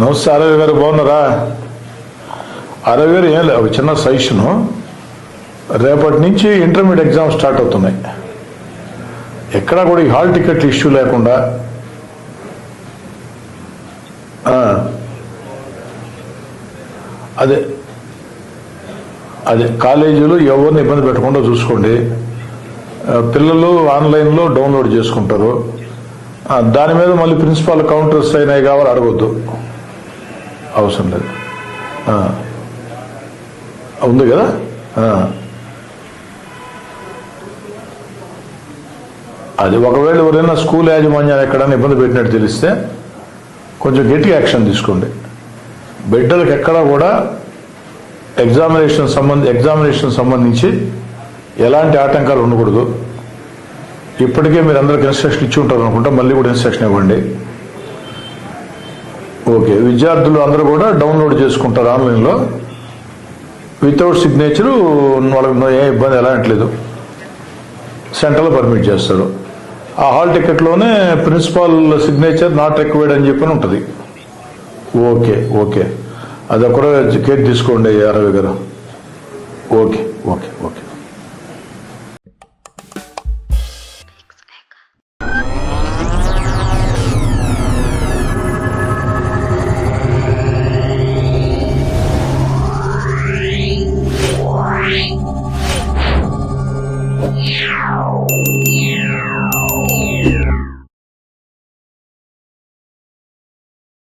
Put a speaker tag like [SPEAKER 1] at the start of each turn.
[SPEAKER 1] నమస్తే అరవి గారు, బాగున్నారా? అరవి గారు, ఏం లేదు, చిన్న సజెషను. రేపటి నుంచి ఇంటర్మీడియట్ ఎగ్జామ్ స్టార్ట్ అవుతున్నాయి. ఎక్కడా కూడా ఈ హాల్ టికెట్లు ఇష్యూ లేకుండా అదే అదే కాలేజీలు ఎవరిని ఇబ్బంది పెట్టకుండా చూసుకోండి. పిల్లలు ఆన్లైన్లో డౌన్లోడ్ చేసుకుంటారు. దాని మీద మళ్ళీ ప్రిన్సిపాల్ కౌంటర్స్ అయినాయి కావాలి అడగొద్దు, అవసరం లేదు. ఉంది కదా. అది ఒకవేళ ఎవరైనా స్కూల్ యాజమాన్యాన్ని ఎక్కడైనా ఇబ్బంది పెట్టినట్టు తెలిస్తే కొంచెం గట్టిగా యాక్షన్ తీసుకోండి. బిడ్డలకు ఎక్కడా కూడా ఎగ్జామినేషన్ సంబంధించి ఎలాంటి ఆటంకాలు ఉండకూడదు. ఇప్పటికే మీరు అందరికి ఇన్స్ట్రక్షన్ ఇచ్చి ఉంటారు అనుకుంటా, మళ్ళీ కూడా ఇన్స్ట్రక్షన్ ఇవ్వండి. ఓకే, విద్యార్థులు అందరూ కూడా డౌన్లోడ్ చేసుకుంటారు ఆన్లైన్లో వితౌట్ సిగ్నేచరు. వాళ్ళకి ఏ ఇబ్బంది ఎలాంటిలేదు, సెంటర్లో పర్మిట్ చేస్తారు. ఆ హాల్ టికెట్లోనే ప్రిన్సిపాల్ సిగ్నేచర్ నాట్ రిక్వైర్డ్ అని చెప్పి ఉంటుంది. ఓకే ఓకే, అది ఒకరే కేర్ తీసుకోండి అరవి గారు. Okay okay okay.